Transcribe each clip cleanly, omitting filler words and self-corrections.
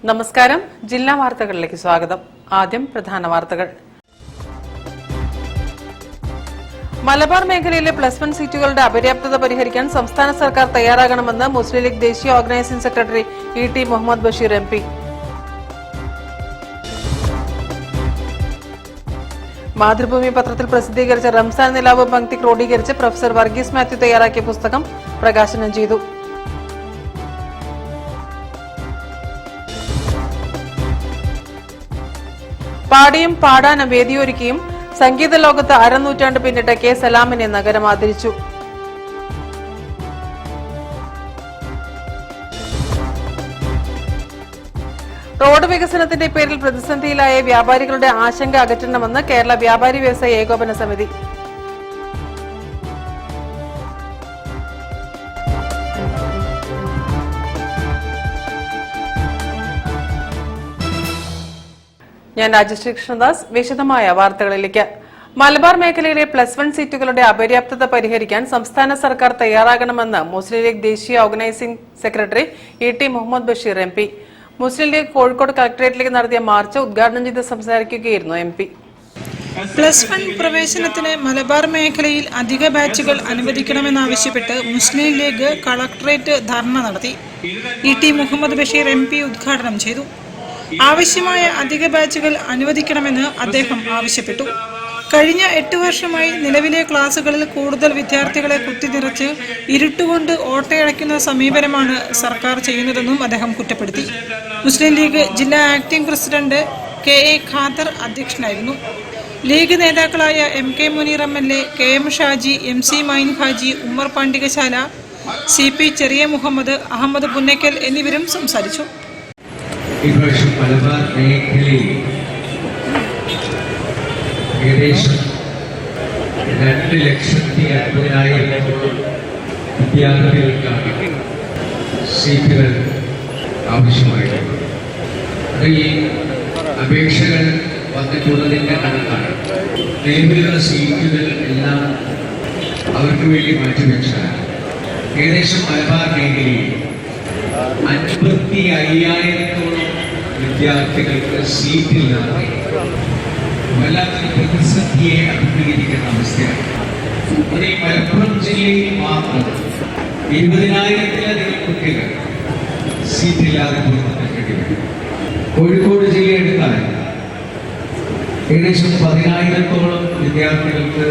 നമസ്കാരം. ജില്ലാ വാർത്തകളിലേക്ക് സ്വാഗതം. ആദ്യം പ്രധാന വാർത്തകൾ. മലബാർ മേഖലയിലെ +1 സീറ്റുകളുടെ അപര്യാപ്തത പരിഹരിക്കാൻ സംസ്ഥാന സർക്കാർ തയ്യാറാകണമെന്ന് മുസ്ലിം ലീഗ് ദേശീയ organising secretary E T Muhammad Basheer MP. Mathrubhumi പത്രത്തിൽ പ്രസിദ്ധീകരിച്ച റംസാൻ നിലാവ് പങ്ക്തി ക്രോഡീകരിച്ച് പ്രൊഫസർ വർഗീസ് മാത്യു തയ്യാറാക്കിയ പുസ്തകം പ്രകാശനം ചെയ്തു. പാടിയും പാടാൻ വേദിയൊരുക്കിയും സംഗീത ലോകത്ത് അരനൂറ്റാണ്ട് പിന്നിട്ട കെ സലാമിനെ നഗരം ആദരിച്ചു. റോഡ് വികസനത്തിന്റെ പേരിൽ പ്രതിസന്ധിയിലായ വ്യാപാരികളുടെ ആശങ്ക അകറ്റണമെന്ന് കേരള വ്യാപാരി വ്യവസായ ഏകോപന സമിതി. ഞാൻ രാജശ്രീ കൃഷ്ണദാസ്. വിശദമായ വാർത്തകളിലേക്ക്. മലബാർ മേഖലയിലെ +1 സീറ്റുകളുടെ അപര്യാപ്തത പരിഹരിക്കാൻ സംസ്ഥാന സർക്കാർ തയ്യാറാകണമെന്ന് മുസ്ലിം ലീഗ് ദേശീയ organising secretary E T Muhammad Basheer MP. Muslim League Kozhikode കളക്ടറേറ്റിലേക്ക് നടത്തിയ മാർച്ച് ഉദ്ഘാടനം ചെയ്ത് സംസാരിക്കുകയായിരുന്നു MP. +1 പ്രവേശനത്തിന് മലബാർ മേഖലയിൽ അധിക ബാച്ചുകൾ അനുവദിക്കണമെന്നാവശ്യപ്പെട്ട് മുസ്ലിം ലീഗ് കളക്ടറേറ്റ് ധർണ നടത്തി. E T Muhammad Basheer MP ഉദ്ഘാടനം ചെയ്തു. ആവശ്യമായ അധിക ബാച്ചുകൾ അനുവദിക്കണമെന്ന് അദ്ദേഹം ആവശ്യപ്പെട്ടു. കഴിഞ്ഞ 8 വർഷമായി നിലവിലെ ക്ലാസുകളിൽ കൂടുതൽ വിദ്യാർത്ഥികളെ കുത്തിനിറച്ച് ഇരുട്ടുകൊണ്ട് ഓട്ടയടയ്ക്കുന്ന സമീപനമാണ് സർക്കാർ ചെയ്യുന്നതെന്നും അദ്ദേഹം കുറ്റപ്പെടുത്തി. മുസ്ലിം ലീഗ് ജില്ലാ ആക്ടിംഗ് പ്രസിഡന്റ് KA ഖാദർ അധ്യക്ഷനായിരുന്നു. ലീഗ് നേതാക്കളായ MK Muneer MLA, KM Shaji, MC Mayin Haji, Ummer Pandikasala, CP Cheriya Muhammad, Ahmed Punnakkal എന്നിവരും സംസാരിച്ചു. ഇപ്രാവശ്യം മലബാർ മേഖലയിൽ ഏകദേശം 2,50,000 വിദ്യാർത്ഥികൾക്കാണ് സീറ്റുകൾ ആവശ്യമായിട്ടുള്ളത്. അത് ഈ അപേക്ഷകൾ വന്നിട്ടുള്ളതിൻ്റെ കണക്കാണ്. നിലവിലുള്ള സീറ്റുകൾ എല്ലാം അവർക്ക് വേണ്ടി മാറ്റിവെച്ചാൽ ഏകദേശം മലബാർ മേഖലയിൽ 55,000-ഓളം വിദ്യാർത്ഥികൾക്ക് സീറ്റില്ലാതെ വല്ലാത്തൊരു പ്രതിസന്ധിയെ അഭിമുഖീകരിക്കുന്ന അവസ്ഥയാണ്. അത് ഈ മലപ്പുറം ജില്ലയിൽ മാത്രം 20,000-ലധികം കുട്ടികൾ സീറ്റില്ലാതെ പുറത്തിറക്കേണ്ടി വരും. കോഴിക്കോട് ജില്ല എടുത്താൽ ഏകദേശം 10,000-ഓളം വിദ്യാർത്ഥികൾക്ക്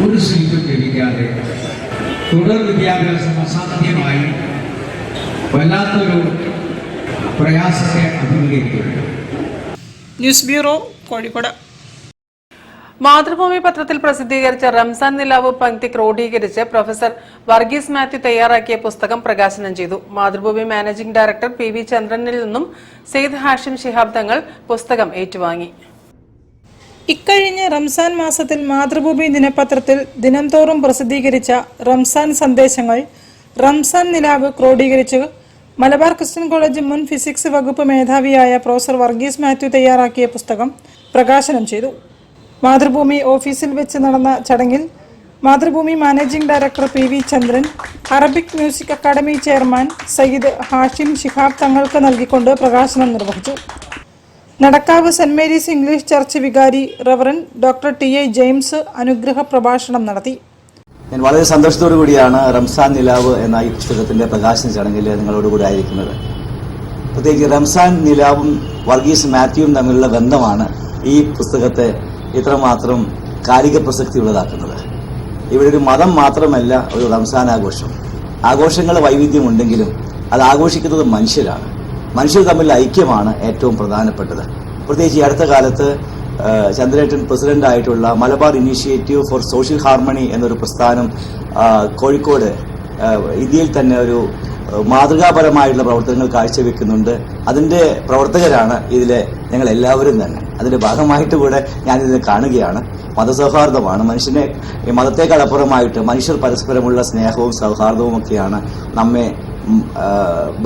ഒരു സീറ്റും ലഭിക്കാതെ തുടർ വിദ്യാഭ്യാസം അസാധ്യമായി വല്ലാത്തൊരു പ്രയാസത്തെ അഭിമുഖീകരിക്കുകയാണ്. News bureau, Kozhikode. മാതൃഭൂമി പത്രത്തിൽ പ്രസിദ്ധീകരിച്ച റംസാൻ നിലാവ് പങ്ക്തി ക്രോഡീകരിച്ച് പ്രൊഫസർ വർഗീസ് മാത്യു തയ്യാറാക്കിയ പുസ്തകം പ്രകാശനം ചെയ്തു. മാതൃഭൂമി മാനേജിംഗ് ഡയറക്ടർ PV ചന്ദ്രനിൽ നിന്നും സെയ്ദ് ഹാഷിം ശിഹാബ് തങ്ങൾ പുസ്തകം ഏറ്റുവാങ്ങി. ഇക്കഴിഞ്ഞ റംസാൻ മാസത്തിൽ മാതൃഭൂമി ദിനപത്രത്തിൽ ദിനംതോറും പ്രസിദ്ധീകരിച്ച റംസാൻ സന്ദേശങ്ങൾ റംസാൻ നിലാവ് ക്രോഡീകരിച്ച് മലബാർ ക്രിസ്ത്യൻ കോളേജ് മുൻ ഫിസിക്സ് വകുപ്പ് മേധാവിയായ പ്രൊഫസർ വർഗീസ് മാത്യു തയ്യാറാക്കിയ പുസ്തകം പ്രകാശനം ചെയ്തു. മാതൃഭൂമി ഓഫീസിൽ വെച്ച് നടന്ന ചടങ്ങിൽ Mathrubhumi managing director PV Chandran, Arabic music academy chairman Sayyid Hashim Shihab തങ്ങൾക്ക് നൽകിക്കൊണ്ട് പ്രകാശനം നിർവഹിച്ചു. നടക്കാവ് സെന്റ് മേരീസ് ഇംഗ്ലീഷ് ചർച്ച് വികാരി റവറൻഡ് ഡോക്ടർ TA ജെയിംസ് അനുഗ്രഹ പ്രഭാഷണം നടത്തി. ഞാൻ വളരെ സന്തോഷത്തോടു കൂടിയാണ് റംസാൻ നിലാവ് എന്ന ഈ പുസ്തകത്തിന്റെ പ്രകാശന ചടങ്ങിൽ നിങ്ങളോടുകൂടി ആയിരിക്കുന്നത്. പ്രത്യേകിച്ച് റംസാൻ നിലാവും വർഗീസ് മാത്യുവും തമ്മിലുള്ള ബന്ധമാണ് ഈ പുസ്തകത്തെ ഇത്രമാത്രം കാലിക പ്രസക്തി ഉള്ളതാക്കുന്നത്. ഇവിടെ ഒരു മതം മാത്രമല്ല ഒരു റംസാൻ ആഘോഷം. ആഘോഷങ്ങൾ വൈവിധ്യമുണ്ടെങ്കിലും അത് ആഘോഷിക്കുന്നത് മനുഷ്യരാണ്. മനുഷ്യർ തമ്മിലുള്ള ഐക്യമാണ് ഏറ്റവും പ്രധാനപ്പെട്ടത്. പ്രത്യേകിച്ച് ഈ അടുത്ത കാലത്ത് ചന്ദ്രേട്ടൻ പ്രസിഡന്റ് ആയിട്ടുള്ള Malabar initiative four social harmony എന്നൊരു പ്രസ്ഥാനം കോഴിക്കോട് ഇന്ത്യയിൽ തന്നെ ഒരു മാതൃകാപരമായിട്ടുള്ള പ്രവർത്തനങ്ങൾ കാഴ്ചവെക്കുന്നുണ്ട്. അതിന്റെ പ്രവർത്തകരാണ് ഇതിലെ ഞങ്ങൾ എല്ലാവരും തന്നെ അതിന്റെ ഭാഗമായിട്ട് കൂടെ ഞാനിത് കാണുകയാണ്. മതസൗഹാർദ്ദമാണ് മനുഷ്യനെ മതത്തെക്കാൾ അപ്പുറമായിട്ട് മനുഷ്യർ പരസ്പരമുള്ള സ്നേഹവും സൗഹാർദ്ദവും ഒക്കെയാണ് നമ്മെ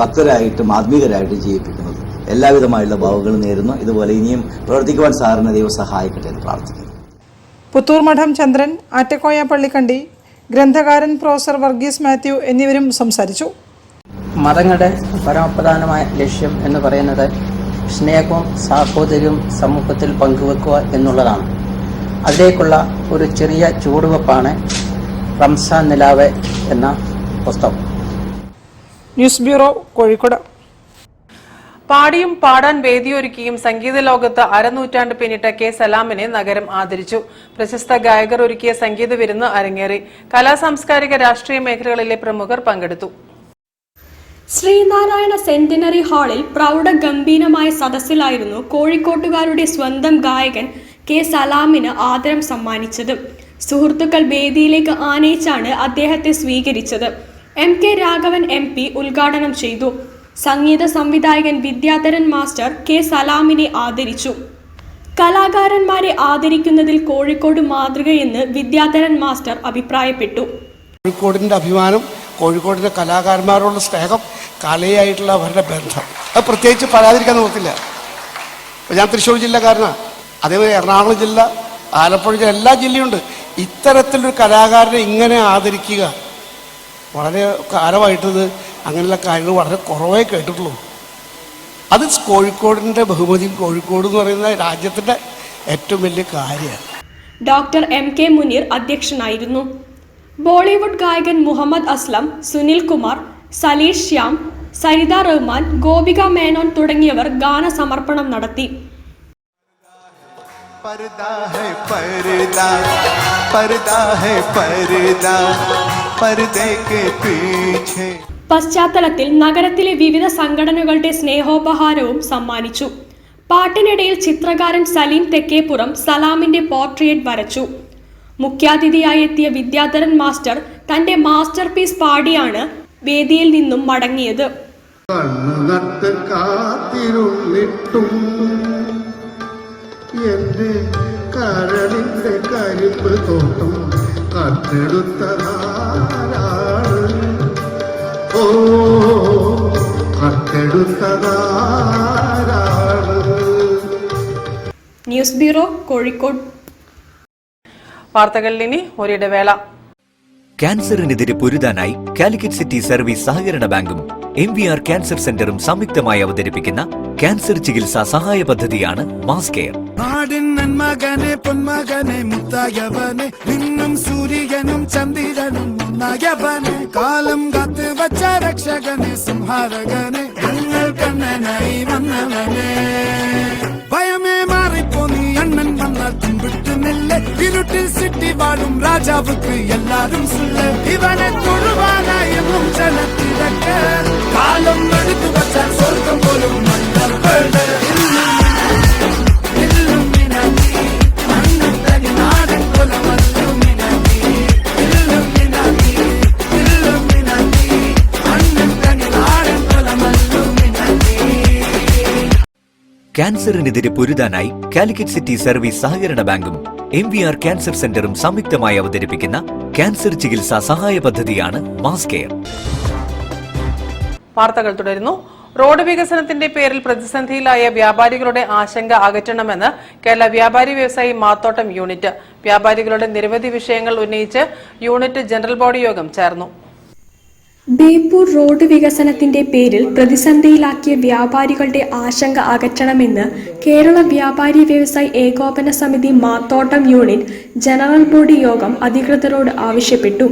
ഭക്തരായിട്ടും ആത്മീകരായിട്ടും ജീവിപ്പിക്കുന്നത്. എല്ലാവിധമായുള്ള ഭാവങ്ങളും നേരുന്നു. ഇതുപോലെ ഇനിയും പ്രവർത്തിക്കുവാൻ സാറിന് ദൈവം സഹായിക്കട്ടെ എന്ന് പ്രാർത്ഥിക്കുന്നു. പുത്തൂർ മഠം ചന്ദ്രൻ, ആറ്റക്കോയ പള്ളിക്കണ്ടി, ഗ്രന്ഥകാരൻ പ്രൊഫസർ വർഗീസ് മാത്യു എന്നിവരും സംസാരിച്ചു. മതങ്ങളുടെ പരമപ്രധാനമായ ലക്ഷ്യം എന്ന് പറയുന്നത് സ്നേഹവും സാഹോദര്യവും സമൂഹത്തിൽ പങ്കുവെക്കുക എന്നുള്ളതാണ്. അതിലേക്കുള്ള ഒരു ചെറിയ ചുവടുവെപ്പാണ് റംസാൻ നിലാവ് എന്ന പുസ്തകം. News bureau, Kozhikode. പാടിയും പാടാൻ വേദിയൊരുക്കിയും സംഗീത ലോകത്ത് അരനൂറ്റാണ്ട് പിന്നിട്ട കെ സലാമിനെ നഗരം ആദരിച്ചു. പ്രശസ്ത ഗായകർ ഒരുക്കിയ സംഗീത വിരുന്ന് അരങ്ങേറി. കലാ സാംസ്കാരിക രാഷ്ട്രീയ മേഖലകളിലെ പ്രമുഖർ പങ്കെടുത്തു. ശ്രീനാരായണ സെന്റിനറി ഹാളിൽ പ്രൗഢഗംഭീരമായ സദസ്സിലായിരുന്നു കോഴിക്കോട്ടുകാരുടെ സ്വന്തം ഗായകൻ കെ സലാമിന് ആദരം സമ്മാനിച്ചത്. സുഹൃത്തുക്കൾ വേദിയിലേക്ക് ആനയിച്ചാണ് അദ്ദേഹത്തെ സ്വീകരിച്ചത്. MK രാഘവൻ MP ഉദ്ഘാടനം ചെയ്തു. സംഗീത സംവിധായകൻ വിദ്യാധരൻ മാസ്റ്റർ കെ സലാമിനെ ആദരിച്ചു. കലാകാരന്മാരെ ആദരിക്കുന്നതിൽ കോഴിക്കോട് മാതൃകയെന്ന് വിദ്യാധരൻ മാസ്റ്റർ അഭിപ്രായപ്പെട്ടു. കോഴിക്കോടിൻ്റെ അഭിമാനം, കോഴിക്കോടിൻ്റെ കലാകാരന്മാരോടുള്ള സ്നേഹം, കലയായിട്ടുള്ള അവരുടെ ബന്ധം, അത് പ്രത്യേകിച്ച് പറയാതിരിക്കാൻ നോക്കില്ല. ഞാൻ തൃശ്ശൂർ ജില്ലക്കാരനാണ്, അതേപോലെ എറണാകുളം ജില്ല, ആലപ്പുഴ ജില്ല, എല്ലാ ജില്ലയുണ്ട്. ഇത്തരത്തിലൊരു കലാകാരനെ ഇങ്ങനെ ആദരിക്കുക വളരെ കാലമായിട്ടത് അങ്ങനെയുള്ള കാര്യങ്ങൾ വളരെ കുറവേ കേട്ടിട്ടുള്ളൂ. അത് കോഴിക്കോടിൻ്റെ ബഹുമതിയും കോഴിക്കോട് എന്ന് പറയുന്ന രാജ്യത്തിൻ്റെ ഏറ്റവും വലിയ കാര്യമാണ്. ഡോക്ടർ MK മുനീർ അധ്യക്ഷനായിരുന്നു. ബോളിവുഡ് ഗായകൻ മുഹമ്മദ് അസ്ലം, സുനിൽ കുമാർ, സലീഷ് ശ്യാം, സരിത റഹ്മാൻ, ഗോപിക മേനോൻ തുടങ്ങിയവർ ഗാന സമർപ്പണം നടത്തി. പശ്ചാത്തലത്തിൽ നഗരത്തിലെ വിവിധ സംഘടനകളുടെ സ്നേഹോപഹാരവും സമ്മാനിച്ചു. പാട്ടിനിടയിൽ ചിത്രകാരൻ സലീം തെക്കേപ്പുറം സലാമിന്റെ പോർട്രേറ്റ് വരച്ചു. മുഖ്യാതിഥിയായി എത്തിയ വിദ്യാധരൻ മാസ്റ്റർ തന്റെ മാസ്റ്റർ പീസ് പാടിയാണ് വേദിയിൽ നിന്നും മടങ്ങിയത്. എന്റെ കരളിന്റെ കരിമ്പ് തോട്ടം കത്തെടുത്തതാരാണ്, ഓ കത്തെടുത്തതാരാണ്. News bureau, Kozhikode. വാർത്തകളിൽ ഇനി ഒരിടവേള. ക്യാൻസറിനെതിരെ പൊരുതാനായി കാലിക്കറ്റ് സിറ്റി സർവീസ് സഹകരണ ബാങ്കും MVR ക്യാൻസർ സെന്ററും സംയുക്തമായി അവതരിപ്പിക്കുന്ന ക്യാൻസർ ചികിത്സാ സഹായ പദ്ധതിയാണ് മാസ് കെയർ. നാടിൻ നന്മകനെ പൊന്മകനെ മുത്തായവനെ നിന്നും സൂര്യനും ചന്ദ്രനും ഒന്നായവനെ കാലം കാത്ത് വച്ച രക്ഷകനെ സംഹാരകനെ ഞങ്ങൾ കണ്ണനായി വന്നവനെ ഭയമേ മാറിപ്പോ നീ അണ്ണൻ വന്നാൽ തുമ്പിട്ട് നെല്ല് ഇരുട്ടിൽ സിറ്റി വാഴും രാജാവുക്ക് എല്ലാരും സുല്ല ഇവനെ തൊഴുവാനായി ജനത്തിരക്ക് കാലം എടുത്തു വച്ചാൽ സ്വർഗം പോലും ക്യാൻസറിനെതിരെ പൊരുതാനായി കാലിക്കറ്റ് സിറ്റി സർവീസ് സഹകരണ ബാങ്കും MVR ക്യാൻസർ സെന്ററും സംയുക്തമായി അവതരിപ്പിക്കുന്ന ക്യാൻസർ ചികിത്സാ സഹായ പദ്ധതിയാണ് മാസ് കെയർ. വാർത്തകൾ തുടരുന്നു. റോഡ് വികസനത്തിന്റെ പേരിൽ പ്രതിസന്ധിയിലായ വ്യാപാരികളുടെ ആശങ്ക അകറ്റണമെന്ന് കേരള വ്യാപാരി വ്യവസായി മാത്തോട്ടം യൂണിറ്റ്. വ്യാപാരികളുടെ നിരവധി വിഷയങ്ങൾ ഉന്നയിച്ച് യൂണിറ്റ് ജനറൽ ബോഡി യോഗം ചേർന്നു. ബേപ്പൂർ റോഡ് വികസനത്തിന്റെ പേരിൽ പ്രതിസന്ധിയിലാക്കിയ വ്യാപാരികളുടെ ആശങ്ക അകറ്റണമെന്ന് കേരള വ്യാപാരി വ്യവസായി ഏകോപന സമിതി മാത്തോട്ടം യൂണിറ്റ് ജനറൽ ബോഡി യോഗം അധികൃതരോട് ആവശ്യപ്പെട്ടു.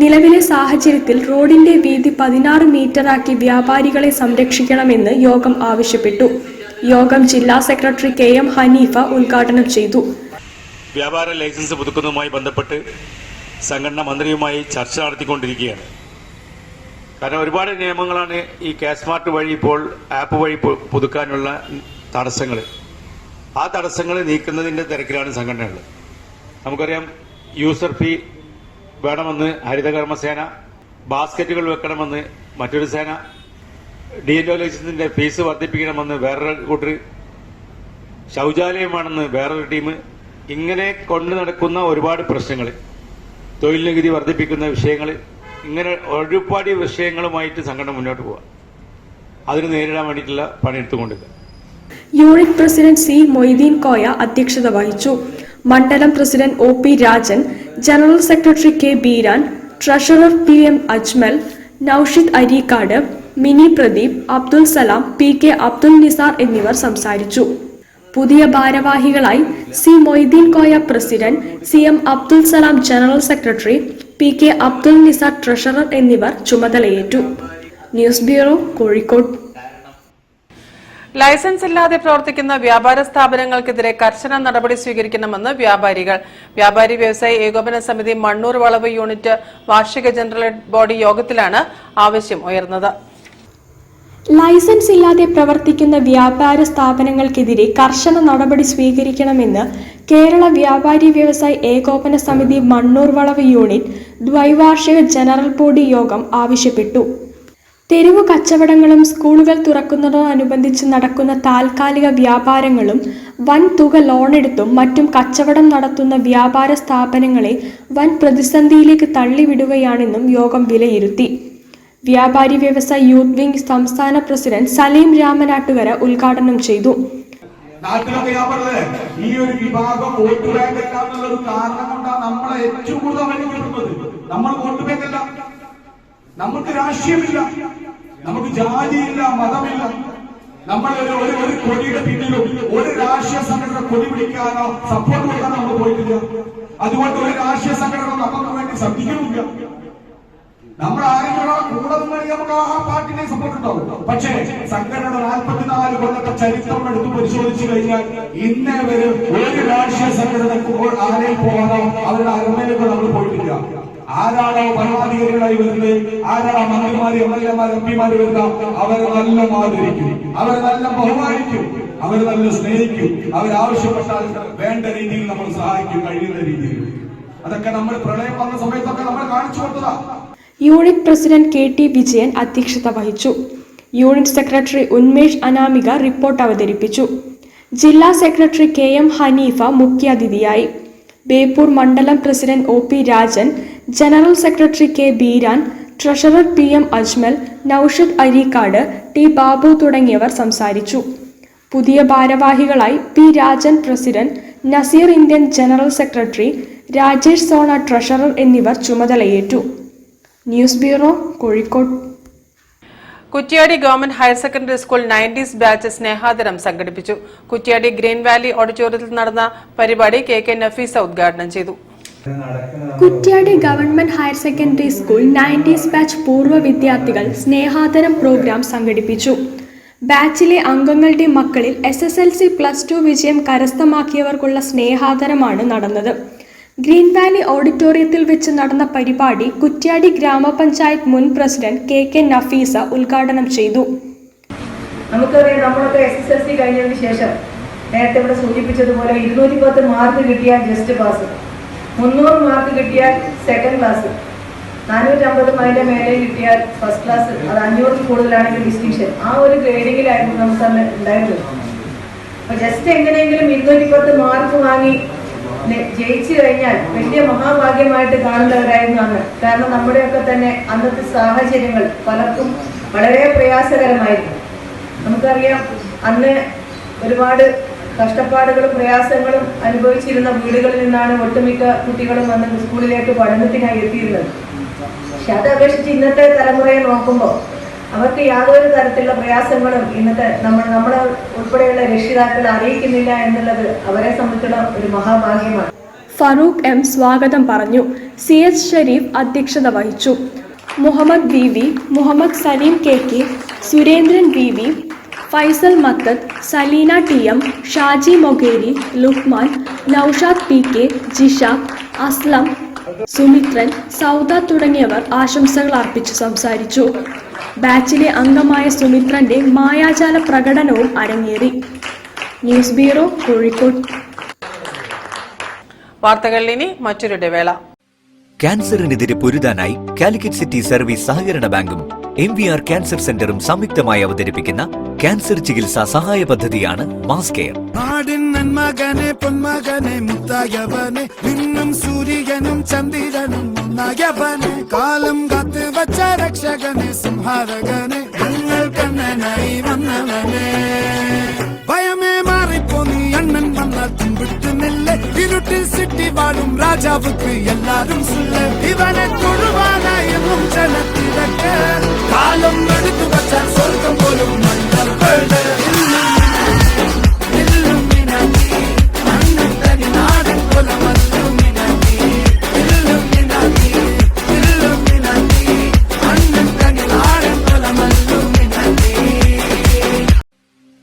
നിലവിലെ സാഹചര്യത്തിൽ റോഡിന്റെ വീതി 16 മീറ്ററാക്കി വ്യാപാരികളെ സംരക്ഷിക്കണമെന്ന് യോഗം ആവശ്യപ്പെട്ടു. യോഗം ജില്ലാ സെക്രട്ടറി KM ഹനീഫ ഉദ്ഘാടനം ചെയ്തു. വ്യാപാര ലൈസൻസ് പുതുക്കുന്നതുമായി ബന്ധപ്പെട്ട് സംഘടന മന്ത്രിയുമായി ചർച്ച നടത്തിക്കൊണ്ടിരിക്കുകയാണ്. കാരണം ഒരുപാട് നിയമങ്ങളാണ് ഈ കാസ്മാർട്ട് വഴി ഇപ്പോൾ ആപ്പ് വഴി പുതുക്കാനുള്ള തടസ്സങ്ങൾ. ആ തടസ്സങ്ങൾ നീക്കുന്നതിൻ്റെ തിരക്കിലാണ് സംഘടനകൾ. നമുക്കറിയാം, യൂസർ ഫീ വേണമെന്ന് ഹരിതകർമ്മസേന, ബാസ്ക്കറ്റുകൾ വെക്കണമെന്ന് മറ്റൊരു സേന, DLO ലൈസൻസിന്റെ ഫീസ് വർദ്ധിപ്പിക്കണമെന്ന് വേറൊരു കൂട്ടർ, ശൗചാലയമാണെന്ന് വേറൊരു ടീം. ഇങ്ങനെ കൊണ്ടു നടക്കുന്ന ഒരുപാട് പ്രശ്നങ്ങൾ, തൊഴിൽ നികുതി വർദ്ധിപ്പിക്കുന്ന വിഷയങ്ങൾ, ഇങ്ങനെ ഒരുപാട് വിഷയങ്ങളുമായിട്ട് സംഘടന മുന്നോട്ട് പോവുക. അതിന് നേരിടാൻ വേണ്ടിയിട്ടുള്ള പണിയെടുത്തുകൊണ്ടിരിക്കുക. Unit president C Moideen Koya അധ്യക്ഷത വഹിച്ചു. മണ്ഡലം president O P Rajan, general secretary K Beeran, treasurer P M Ajmal, Naushid Areekad, Mini Pradeep, Abdul Salam, P K Abdul Nisar എന്നിവർ സംസാരിച്ചു. പുതിയ ഭാരവാഹികളായി C Moideen Koya president, C M Abdul Salam general secretary, P K Abdul Nisar treasurer എന്നിവർ ചുമതലയേറ്റു. News bureau, Kozhikode. ലൈസൻസ് ഇല്ലാതെ പ്രവർത്തിക്കുന്ന വ്യാപാര സ്ഥാപനങ്ങൾക്കെതിരെ കർശന നടപടി സ്വീകരിക്കണമെന്ന് വ്യാപാരികൾ. വ്യാപാരി വ്യവസായി ഏകോപന സമിതി മണ്ണൂർ വളവ് യൂണിറ്റ് വാർഷിക ജനറൽ ബോഡി യോഗത്തിലാണ് ആവശ്യം ഉയർന്നത്. ലൈസൻസ് ഇല്ലാതെ പ്രവർത്തിക്കുന്ന വ്യാപാര സ്ഥാപനങ്ങൾക്കെതിരെ കർശന നടപടി സ്വീകരിക്കണമെന്ന് കേരള വ്യാപാരി വ്യവസായി ഏകോപന സമിതി മണ്ണൂർ വളവ് യൂണിറ്റ് ദ്വൈവാർഷിക ജനറൽ ബോഡി യോഗം ആവശ്യപ്പെട്ടു. തെരുവു കച്ചവടങ്ങളും സ്കൂളുകൾ തുറക്കുന്നതോടനുബന്ധിച്ച് നടക്കുന്ന താൽക്കാലിക വ്യാപാരങ്ങളും വൻ തുക ലോണെടുത്തും മറ്റും കച്ചവടം നടത്തുന്ന വ്യാപാര സ്ഥാപനങ്ങളെ വൻ പ്രതിസന്ധിയിലേക്ക് തള്ളിവിടുകയാണെന്നും യോഗം വിലയിരുത്തി. വ്യാപാരി വ്യവസായി യൂത്ത് വിംഗ് സംസ്ഥാന പ്രസിഡന്റ് സലീം രാമനാട്ടുകര ഉദ്ഘാടനം ചെയ്തു. നാട്ടിലൊക്കെ ഞാൻ പറഞ്ഞത് ഈ ഒരു വിഭാഗം വോട്ട് ബാങ്ക് അല്ല എന്നുള്ളത് കാരണം കൊണ്ടാണ് നമ്മളെ ഏറ്റവും കൂടുതൽ വലിക്കുന്നത്. നമ്മൾ വോട്ട് ബാങ്ക് അല്ല, നമുക്ക് രാഷ്ട്രീയമില്ല, നമുക്ക് ജാതിയില്ല, മതമില്ല. നമ്മൾ ഒരു കൊടിയുടെ പിന്നിലും ഒരു രാഷ്ട്രീയ സംഘടന കൊടി പിടിക്കാനോ സപ്പോർട്ട് കൊടുക്കാനോ നമ്മൾ പോയിട്ടില്ല. അതുകൊണ്ട് ഒരു രാഷ്ട്രീയ സംഘടന നമുക്ക് വേണ്ടി ശ്രദ്ധിക്കുന്നില്ല. നമ്മൾ ആരെങ്കിലും കൂടെ നിന്നെങ്കിൽ നമുക്ക് ആ പാർട്ടിനെ സപ്പോർട്ട് ഉണ്ടാവും. പക്ഷേ സംഘടന 44 കൊല്ലത്തെ ചരിത്രം എടുത്ത് പരിശോധിച്ചു കഴിഞ്ഞാൽ ഇന്നേ വരെ ഒരു രാഷ്ട്രീയ സംഘടനക്ക് ആരെയും പോകാനോ അവരുടെ അരമേലൊക്കെ നമ്മൾ പോയിട്ടില്ല. ആരാണോ ഭരണാധികാരികളായി വരുന്നത്, ആരാണോ മന്ത്രിമാര്, എം എൽ എമാർ, എം പിമാര് വരുന്ന, അവരെ നല്ല ആദരിക്കും, അവരെ നല്ല ബഹുമാനിക്കും, അവരെ നല്ല സ്നേഹിക്കും, അവരാവശ്യപ്പെട്ടാൽ വേണ്ട രീതിയിൽ നമ്മൾ സഹായിക്കും, കഴിയുന്ന രീതിയിൽ. അതൊക്കെ നമ്മൾ പ്രളയം വന്ന സമയത്തൊക്കെ നമ്മൾ കാണിച്ചു കൊടുത്തതാ. Unit president K T Vijayan അധ്യക്ഷത വഹിച്ചു. Unit secretary Unmesh Anamika report അവതരിപ്പിച്ചു. ജില്ലാ സെക്രട്ടറി കെ എം ഹനീഫ മുഖ്യാതിഥിയായി. ബേപ്പൂർ മണ്ഡലം president O P Rajan, general secretary K Beeran, treasurer P M Ajmal, Naushid Areekad, T Babu തുടങ്ങിയവർ സംസാരിച്ചു. പുതിയ ഭാരവാഹികളായി P Rajan president, Naseer Indian general secretary, Rajesh Sona treasurer എന്നിവർ ചുമതലയേറ്റു. News bureau, Kozhikode. Kuttiadi government higher secondary school 90s batch സ്നേഹാദരം സംഘടിപ്പിച്ചു. കുറ്റ്യാടി ഗ്രീൻ വാലി ഓഡിറ്റോറിയത്തിൽ നടന്ന പരിപാടി കെ കെ നഫീസ ഉദ്ഘാടനം ചെയ്തു. Kuttiadi government higher secondary school 90s batch പൂർവ്വ വിദ്യാർത്ഥികൾ സ്നേഹാദരം പ്രോഗ്രാം സംഘടിപ്പിച്ചു. ബാച്ചിലെ അംഗങ്ങളുടെ മക്കളിൽ SSLC +2 വിജയം കരസ്ഥമാക്കിയവർക്കുള്ള സ്നേഹാദരമാണ് നടന്നത്. ഗ്രീൻ വാലി ഓഡിറ്റോറിയത്തിൽ വെച്ച് നടന്ന പരിപാടി കുറ്റ്യാടി ഗ്രാമപഞ്ചായത്ത് മുൻ പ്രസിഡന്റ് കെ കെ നഫീസ ഉദ്ഘാടനം ചെയ്തു. നമുക്കറിയാം, നമ്മളൊക്കെ SSLC കഴിഞ്ഞതിന് ശേഷം നേരത്തെ ഇവിടെ സൂചിപ്പിച്ചതുപോലെ 210 മാർക്ക് കിട്ടിയാൽ ജസ്റ്റ് പാസ്, 300 മാർക്ക് കിട്ടിയാൽ സെക്കൻഡ് ക്ലാസ്, 450 അതിന്റെ മേലെ കിട്ടിയാൽ ഫസ്റ്റ് ക്ലാസ്, അത് 500 കൂടുതലാണെങ്കിൽ ഡിസ്റ്റിങ്ഷൻ. ആ ഒരു ഗ്രേഡിങ്ങിലായിരുന്നു നമുക്കന്ന് ഉണ്ടായിരുന്നത്. അപ്പൊ ജസ്റ്റ് എങ്ങനെയെങ്കിലും 210 മാർക്ക് വാങ്ങി ജയിച്ചു കഴിഞ്ഞാൽ വലിയ മഹാഭാഗ്യമായിട്ട് കാണുന്നവരായിരുന്നു അന്ന്. കാരണം നമ്മുടെയൊക്കെ തന്നെ അന്നത്തെ സാഹചര്യങ്ങൾ പലർക്കും വളരെ പ്രയാസകരമായിരുന്നു. നമുക്കറിയാം, അന്ന് ഒരുപാട് കഷ്ടപ്പാടുകളും പ്രയാസങ്ങളും അനുഭവിച്ചിരുന്ന വീടുകളിൽ നിന്നാണ് ഒട്ടുമിക്ക കുട്ടികളും വന്ന് സ്കൂളിലേക്ക് പഠനത്തിനായി എത്തിയിരുന്നത്. പക്ഷെ അതപേക്ഷിച്ച് ഇന്നത്തെ തലമുറയെ നോക്കുമ്പോൾ അവർക്ക് യാതൊരു തരത്തിലുള്ള പ്രയാസങ്ങളും ഇന്നത്തെ നമ്മളെ ഉൾപ്പെടെയുള്ള രക്ഷിതാക്കൾ അറിയിക്കുന്നില്ല എന്നുള്ളത് അവരെ സംബന്ധിച്ചുള്ള ഒരു മഹാഭാഗ്യമാണ്. ഫറൂഖ് എം സ്വാഗതം പറഞ്ഞു. CH ഷരീഫ് അധ്യക്ഷത വഹിച്ചു. Muhammad VV, Muhammad Saleem KK, Surendran VV, Faisal Mathath, Saleena TM, Shaji Mogeri, ലുഹ്മാൻ, Naushad PK, Jisha, Aslam, Sumithran, Sauda തുടങ്ങിയവർ ആശംസകൾ അർപ്പിച്ചു സംസാരിച്ചു. ബാച്ചിലെ അംഗമായ സുമിത്രന്റെ മായാജാല പ്രകടനവും അരങ്ങേറി. News bureau, Kozhikode. വാർത്തകളിൽ ഇനി മറ്റൊരു ഇടവേള. ക്യാൻസറിനെതിരെ പൊരുതാനായി കാലിക്കറ്റ് സിറ്റി സർവീസ് സഹകരണ ബാങ്കും MVR ക്യാൻസർ സെന്ററും സംയുക്തമായി അവതരിപ്പിക്കുന്ന ക്യാൻസർ ചികിത്സാ സഹായ പദ്ധതിയാണ് മാസ് കെയർ. നാടിൻ നന്മകനെ പൊന്മകനെ മുത്തായവനെ നിന്നും സൂര്യനും ചന്ദ്രനും ഒന്നായവനെ കാലം കാത്ത് വച്ച രക്ഷകനെ സംഹാരകനെ ഞങ്ങൾ കണ്ണനായി വന്നവനെ ഭയമേ മാറിപ്പോ നീ അണ്ണൻ വന്നാൽ തുമ്പിട്ടുന്നില്ല ഇരുട്ടിൽ സിറ്റി വാഴും രാജാവുക്ക് എല്ലാരും സുല്ല ഇവനെ തൊഴുവാനായെന്നും ജനത്തിരക്ക് കാലം എടുത്തു വച്ചാൽ സ്വർഗം പോലും മണ്ണൽ വേണ്ട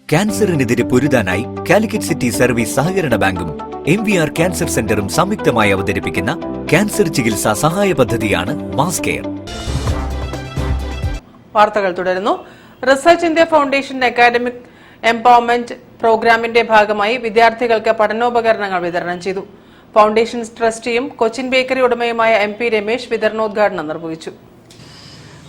ക്യാൻസറിനെതിരെ പൊരുതാനായി കാലിക്കറ്റ് സിറ്റി സർവീസ് സഹകരണ ബാങ്കും MVR ക്യാൻസർ സെന്ററും സംയുക്തമായി അവതരിപ്പിക്കുന്ന ക്യാൻസർ ചികിത്സാ സഹായ പദ്ധതിയാണ് മാസ് കെയർ. വാർത്തകൾ തുടരുന്നു. Research India foundation academic empowerment പ്രോഗ്രാമിന്റെ ഭാഗമായി വിദ്യാർത്ഥികൾക്ക് പഠനോപകരണങ്ങൾ വിതരണം ചെയ്തു. ഫൗണ്ടേഷൻ ട്രസ്റ്റിയും കൊച്ചിൻ ബേക്കറി ഉടമയുമായ MP രമേശ് വിതരണോദ്ഘാടനം നിർവഹിച്ചു.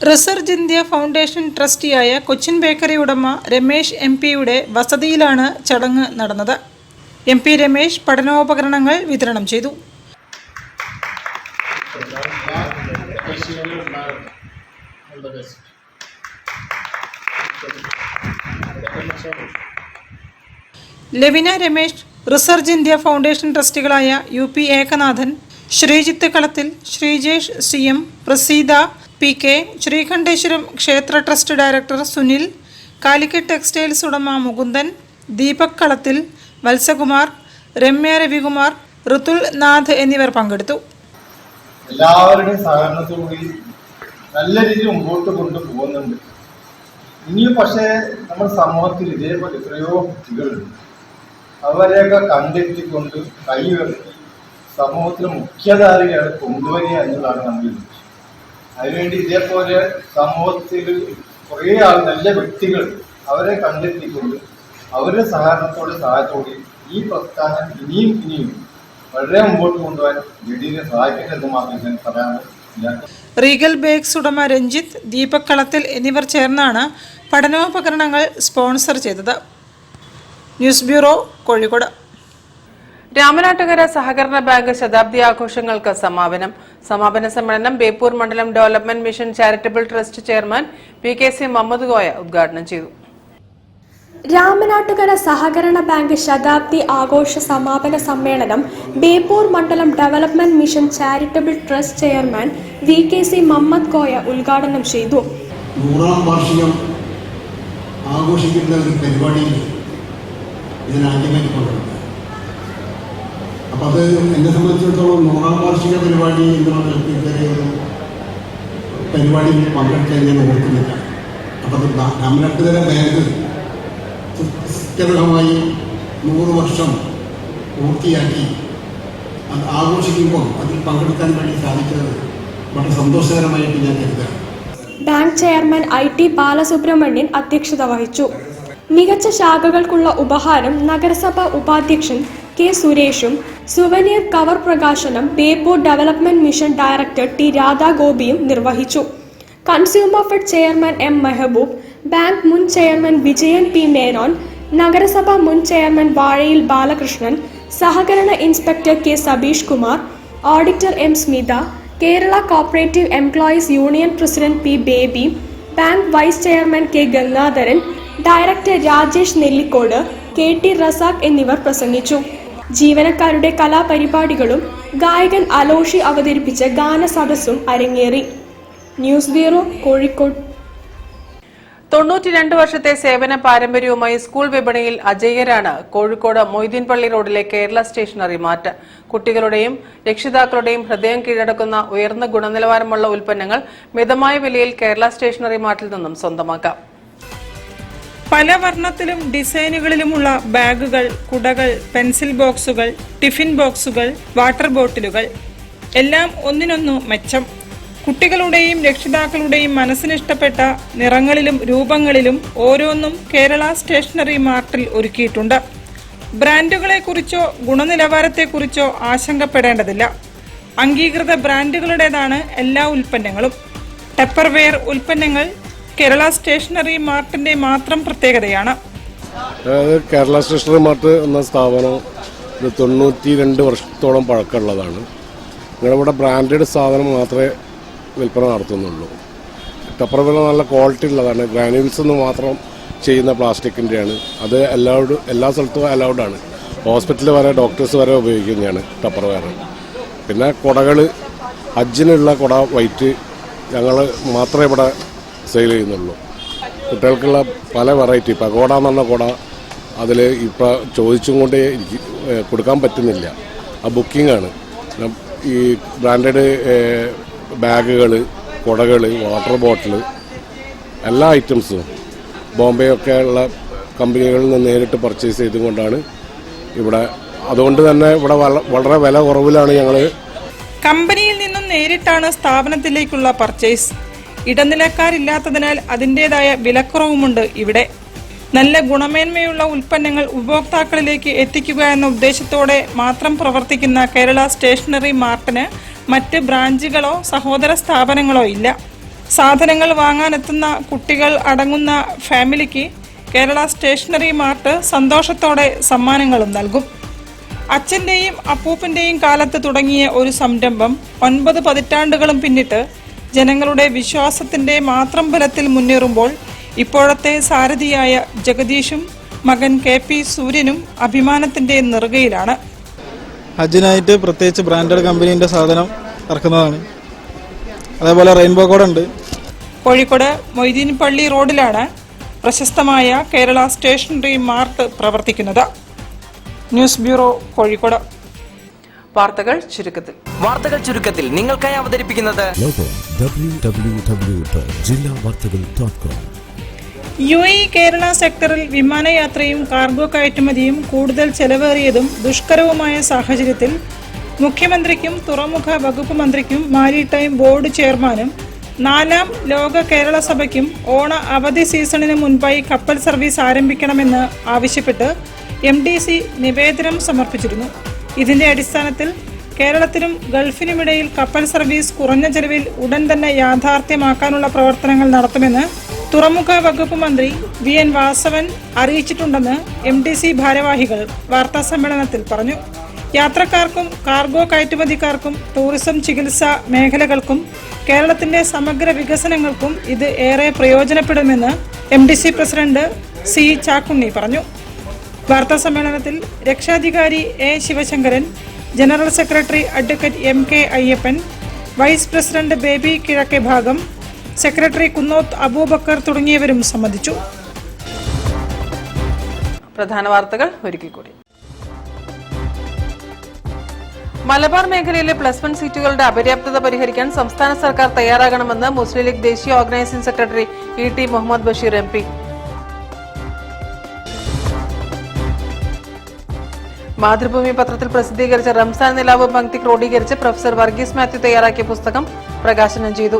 റിസർച്ച് ഇന്ത്യ ഫൗണ്ടേഷൻ ട്രസ്റ്റിയായ കൊച്ചിൻ ബേക്കറി ഉടമ രമേശ് MP-യുടെ വസതിയിലാണ് ചടങ്ങ് നടന്നത്. MP രമേശ് പഠനോപകരണങ്ങൾ വിതരണം ചെയ്തു. Levina Ramesh, research India foundation ട്രസ്റ്റികളായ UP Ekanathan, Sreejith Kalathil, Sreejesh CM, Praseetha PK, Sreekanteswaram ക്ഷേത്ര trust director Sunil, Calicut textiles ഉടമ മുകുന്ദൻ, ദീപക് കളത്തിൽ, വത്സകുമാർ, രമ്യ രവികുമാർ, ഋതുൽ നാഥ് എന്നിവർ പങ്കെടുത്തു. എല്ലാവരുടെയും സഹകരണത്തോടുകൂടി നല്ല രീതിയിൽ മുമ്പോട്ട് കൊണ്ടുപോകുന്നുണ്ട്. ഇനിയും പക്ഷേ നമ്മുടെ സമൂഹത്തിൽ ഇതേപോലെ എത്രയോ കുട്ടികളുണ്ട്. അവരെയൊക്കെ കണ്ടെത്തിക്കൊണ്ട് കൈയുയർത്തി സമൂഹത്തിലെ മുഖ്യധാരയാണ് കൊണ്ടുവരിക എന്നതാണ് നമ്മൾ ലക്ഷ്യം. അതിനുവേണ്ടി ഇതേപോലെ സമൂഹത്തിൽ കുറേ നല്ല വ്യക്തികൾ അവരെ കണ്ടെത്തിക്കൊണ്ട് അവരുടെ സഹായത്തോടെ ഈ പ്രസ്ഥാനം ഇനിയും വളരെ മുമ്പോട്ട് കൊണ്ടുപോകാൻ ജഡീനെ സഹായിക്കട്ടെന്ന് മാത്രമേ ഞാൻ പറയാനുള്ളൂ. റീഗൽ ബേക്സ് ഉടമ രഞ്ജിത്ത്, ദീപക് കളത്തിൽ എന്നിവർ ചേർന്നാണ് പഠനോപകരണങ്ങൾ സ്പോൺസർ ചെയ്തത്. News bureau, Kozhikode. രാമനാട്ടുകര സഹകരണ ബാങ്ക് ശതാബ്ദി ആഘോഷങ്ങൾക്ക് സമാപന സമ്മേളനം ബേപ്പൂർ മണ്ഡലം development mission charitable trust chairman PKC Muhammad Koya ഉദ്ഘാടനം ചെയ്തു. രാമനാട്ടുകര സഹകരണ ബാങ്ക് ശതാബ്ദി ആഘോഷ സമാപന സമ്മേളനം ബേപ്പൂർ മണ്ഡലം development mission charitable trust chairman VKC Muhammad Koya ഉദ്ഘാടനം ചെയ്തു. 100ാം വാർഷികം ആഘോഷിക്കുന്ന ഒരു പരിപാടിയിൽ ഇതിനാദ്യമായി പങ്കെടുത്തു. അപ്പം അത് എന്നെ സംബന്ധിച്ചിടത്തോളം 100ാം വാർഷിക പരിപാടി എന്ന് പറഞ്ഞ ഒരു പരിപാടിയിൽ പങ്കെടുക്കാൻ ഞാൻ ഓർക്കുന്നില്ല. അപ്പം അത് രാമനാട്ടുകര ബാങ്ക് സുസ്ഥിരമായി 100 വർഷം പൂർത്തിയാക്കി അത് ആഘോഷിക്കുമ്പോൾ അതിൽ പങ്കെടുക്കാൻ വേണ്ടി സാധിക്കുന്നത് വളരെ സന്തോഷകരമായിട്ട് ഞാൻ കരുതുകയാണ്. ബാങ്ക് ചെയർമാൻ IT ബാലസുബ്രഹ്മണ്യൻ അധ്യക്ഷത വഹിച്ചു. മികച്ച ശാഖകൾക്കുള്ള ഉപഹാരം നഗരസഭ ഉപാധ്യക്ഷൻ K സുരേഷും സുവനീർ കവർ പ്രകാശനം Beypore development mission director T രാധാഗോപിയും നിർവഹിച്ചു. Consumer fed chairman M Mehaboob, bank മുൻ ചെയർമാൻ വിജയൻ P മേനോൻ, നഗരസഭ മുൻ ചെയർമാൻ വാഴയിൽ ബാലകൃഷ്ണൻ, സഹകരണ inspector K Sabeesh Kumar, auditor M Smitha, Kerala cooperative employees union president P Baby, bank vice chairman K Gangadharan, director Rajesh Nellikode, KT Razak എന്നിവർ പ്രസംഗിച്ചു. ജീവനക്കാരുടെ കലാപരിപാടികളും ഗായകൻ അലോഷി അവതരിപ്പിച്ച ഗാനസദസ്സും അരങ്ങേറി. News bureau, Kozhikode. 92 വർഷത്തെ സേവന പാരമ്പര്യവുമായി സ്കൂൾ വിപണിയിൽ അജയ്യരാണ് കോഴിക്കോട് മൊയ്തീൻ പള്ളി റോഡിലെ കേരള സ്റ്റേഷനറി മാർട്ട്. കുട്ടികളുടെയും രക്ഷിതാക്കളുടെയും ഹൃദയം കീഴടക്കുന്ന ഉയർന്ന ഗുണനിലവാരമുള്ള ഉൽപ്പന്നങ്ങൾ മിതമായ വിലയിൽ കേരള സ്റ്റേഷനറി മാർട്ടിൽ നിന്നും സ്വന്തമാക്കാം. പല വർണ്ണത്തിലും ഡിസൈനുകളിലുമുള്ള ബാഗുകൾ, കുടകൾ, പെൻസിൽ ബോക്സുകൾ, ടിഫിൻ ബോക്സുകൾ, വാട്ടർ ബോട്ടിലുകൾ എല്ലാം ഒന്നിനൊന്നു മെച്ചം. കുട്ടികളുടെയും രക്ഷിതാക്കളുടെയും മനസ്സിനിഷ്ടപ്പെട്ട നിറങ്ങളിലും രൂപങ്ങളിലും ഓരോന്നും കേരള സ്റ്റേഷനറി മാർട്ടിൽ ഒരുക്കിയിട്ടുണ്ട്. ബ്രാൻഡുകളെക്കുറിച്ചോ ഗുണനിലവാരത്തെക്കുറിച്ചോ ആശങ്കപ്പെടേണ്ടതില്ല. അംഗീകൃത ബ്രാൻഡുകളുടേതാണ് എല്ലാ ഉൽപ്പന്നങ്ങളും. ടെപ്പർവെയർ ഉൽപ്പന്നങ്ങൾ, കേരള സ്റ്റേഷനറി മാർട്ടിന്റെ മാത്രം പ്രത്യേകതയാണ്. അതായത് കേരള സ്റ്റേഷനറി മാർട്ട് എന്ന സ്ഥാപനം 92 വർഷത്തോളം പഴക്കമുള്ളതാണ്. ഞങ്ങളിവിടെ ബ്രാൻഡഡ് സാധനം മാത്രമേ വിൽപ്പന നടത്തുന്നുള്ളൂ. ടപ്പർവെയർ നല്ല ക്വാളിറ്റി ഉള്ളതാണ്. ഗ്രാനുവൽസ് എന്ന് മാത്രം ചെയ്യുന്ന പ്ലാസ്റ്റിക്കിൻ്റെയാണ്. അത് എല്ലാ സ്ഥലത്തും അലൗഡാണ്. ഹോസ്പിറ്റലിൽ വരെ ഡോക്ടേഴ്സ് വരെ ഉപയോഗിക്കുന്നതാണ് ടപ്പർവെയർ. പിന്നെ കുടകൾ, ഹജ്ജിനുള്ള കുട വൈറ്റ് ഞങ്ങൾ മാത്രമേ ഇവിടെ സെയിൽ ചെയ്യുന്നുള്ളൂ. കുട്ടികൾക്കുള്ള പല വെറൈറ്റി പകോട എന്ന് പറഞ്ഞ കുട അതിൽ ഇപ്പോൾ ചോദിച്ചും കൊണ്ട് കൊടുക്കാൻ പറ്റുന്നില്ല. ആ ബുക്കിംഗാണ്. ഈ ബ്രാൻഡഡ് ബാഗുകൾ, കുടകൾ, വാട്ടർ ബോട്ടിൽ, എല്ലാ ഐറ്റംസും ബോംബെ ഒക്കെ ഉള്ള കമ്പനികളിൽ നിന്ന് നേരിട്ട് പർച്ചേസ് ചെയ്തുകൊണ്ടാണ് ഇവിടെ. അതുകൊണ്ട് തന്നെ ഇവിടെ വളരെ വില കുറവിലാണ് ഞങ്ങൾ. കമ്പനിയിൽ നിന്നും നേരിട്ടാണ് സ്ഥാപനത്തിലേക്കുള്ള പർച്ചേസ്. ഇടനിലക്കാരില്ലാത്തതിനാൽ അതിൻ്റെതായ വിലക്കുറവുമുണ്ട് ഇവിടെ. നല്ല ഗുണമേന്മയുള്ള ഉൽപ്പന്നങ്ങൾ ഉപഭോക്താക്കളിലേക്ക് എത്തിക്കുക എന്ന ഉദ്ദേശത്തോടെ മാത്രം പ്രവർത്തിക്കുന്ന കേരള സ്റ്റേഷനറി മാർട്ടിന് മറ്റ് ബ്രാഞ്ചുകളോ സഹോദര സ്ഥാപനങ്ങളോ ഇല്ല. സാധനങ്ങൾ വാങ്ങാനെത്തുന്ന കുട്ടികൾ അടങ്ങുന്ന ഫാമിലിക്ക് കേരള സ്റ്റേഷനറി മാർട്ട് സന്തോഷത്തോടെ സമ്മാനങ്ങളും നൽകും. അച്ഛൻ്റെയും അപ്പൂപ്പൻ്റെയും കാലത്ത് തുടങ്ങിയ ഒരു സംരംഭം 9 പതിറ്റാണ്ടുകളും പിന്നിട്ട് ജനങ്ങളുടെ വിശ്വാസത്തിന്റെ മാത്രം ബലത്തിൽ മുന്നേറുമ്പോൾ ഇപ്പോഴത്തെ സാരഥിയായ ജഗദീഷും മകൻ KP സൂര്യനും അഭിമാനത്തിന്റെ നെറുകയിലാണ്. ഹജ്ജിനായിട്ട് പ്രത്യേകിച്ച് ബ്രാൻഡഡ് കമ്പനീൻ്റെ സാധനം ഇറക്കുന്നതാണ്. അതേപോലെ റെയിൻബോ കോഡ് ഉണ്ട്. കോഴിക്കോട് മൊയ്തീൻ പള്ളി റോഡിലാണ് പ്രശസ്തമായ കേരള സ്റ്റേഷനറി മാർട്ട് പ്രവർത്തിക്കുന്നത്. News bureau, Kozhikode. വാർത്തകൾ ചുരുക്കത്തിൽ നിങ്ങൾക്കായി അവതരിപ്പിക്കുന്നത് UAE കേരള സെക്ടറിൽ വിമാനയാത്രയും കാർഗോ കയറ്റുമതിയും കൂടുതൽ ചെലവേറിയതും ദുഷ്കരവുമായ സാഹചര്യത്തിൽ മുഖ്യമന്ത്രിക്കും തുറമുഖ വകുപ്പ് മന്ത്രിക്കും മാരിടൈം ബോർഡ് ചെയർമാനും 4ാം ലോക കേരള സഭയ്ക്കും ഓണ അവധി സീസണിന് മുൻപായി കപ്പൽ സർവീസ് ആരംഭിക്കണമെന്ന് ആവശ്യപ്പെട്ട് MDC നിവേദനം സമർപ്പിച്ചിരുന്നു. ഇതിന്റെ അടിസ്ഥാനത്തിൽ കേരളത്തിനും ഗൾഫിനുമിടയിൽ കപ്പൽ സർവീസ് കുറഞ്ഞ ചെലവിൽ ഉടൻ തന്നെ യാഥാർത്ഥ്യമാക്കാനുള്ള പ്രവർത്തനങ്ങൾ നടത്തുമെന്ന് തുറമുഖ വകുപ്പ് മന്ത്രി VN വാസവൻ അറിയിച്ചിട്ടുണ്ടെന്ന് MDC ഭാരവാഹികൾ വാർത്താസമ്മേളനത്തിൽ പറഞ്ഞു. യാത്രക്കാർക്കും കാർഗോ കയറ്റുമതിക്കാർക്കും ടൂറിസം, ചികിത്സാ മേഖലകൾക്കും കേരളത്തിന്റെ സമഗ്ര വികസനങ്ങൾക്കും ഇത് ഏറെ പ്രയോജനപ്പെടുമെന്ന് MDC പ്രസിഡന്റ് C ചാക്കുണ്ണി പറഞ്ഞു. വാർത്താസമ്മേളനത്തിൽ രക്ഷാധികാരി A Sivasankaran, general secretary advocate MK Ayyappan, vice president Baby കിഴക്കെ ഭാഗം, സെക്രട്ടറി കുന്നോത്ത് അബൂബക്കർ തുടങ്ങിയവരും സംബന്ധിച്ചു. പ്രധാന വാർത്തകൾ ഒരിക്കൽ കൂടി. മലബാർ മേഖലയിലെ +1 സീറ്റുകളുടെ അപര്യാപ്തത പരിഹരിക്കാൻ സംസ്ഥാന സർക്കാർ തയ്യാറാകണമെന്ന് മുസ്ലിം ലീഗ് ദേശീയ organising secretary ET Muhammad Basheer MP. Mathrubhumi പത്രത്തിൽ പ്രസിദ്ധീകരിച്ച റംസാൻ നിലാവ് പങ്ക്തി ക്രോഡീകരിച്ച് പ്രൊഫസർ വർഗീസ് മാത്യു തയ്യാറാക്കിയ പുസ്തകം പ്രകാശനം ചെയ്തു.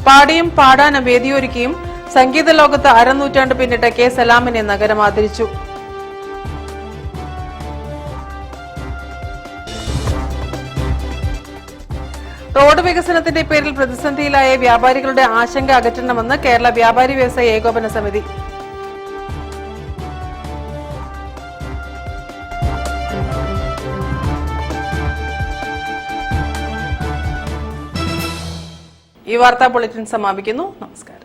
പാടിയും പാടാൻ വേദിയൊരുക്കിയും സംഗീത ലോകത്ത് അരനൂറ്റാണ്ട് പിന്നിട്ട K സലാമിനെ നഗരം ആദരിച്ചു. റോഡ് വികസനത്തിന്റെ പേരിൽ പ്രതിസന്ധിയിലായ വ്യാപാരികളുടെ ആശങ്ക അകറ്റണമെന്ന് കേരള വ്യാപാരി വ്യവസായ ഏകോപന സമിതി. ഈ വാർത്താ ബുള്ളറ്റിൻ സമാപിക്കുന്നു. നമസ്കാരം.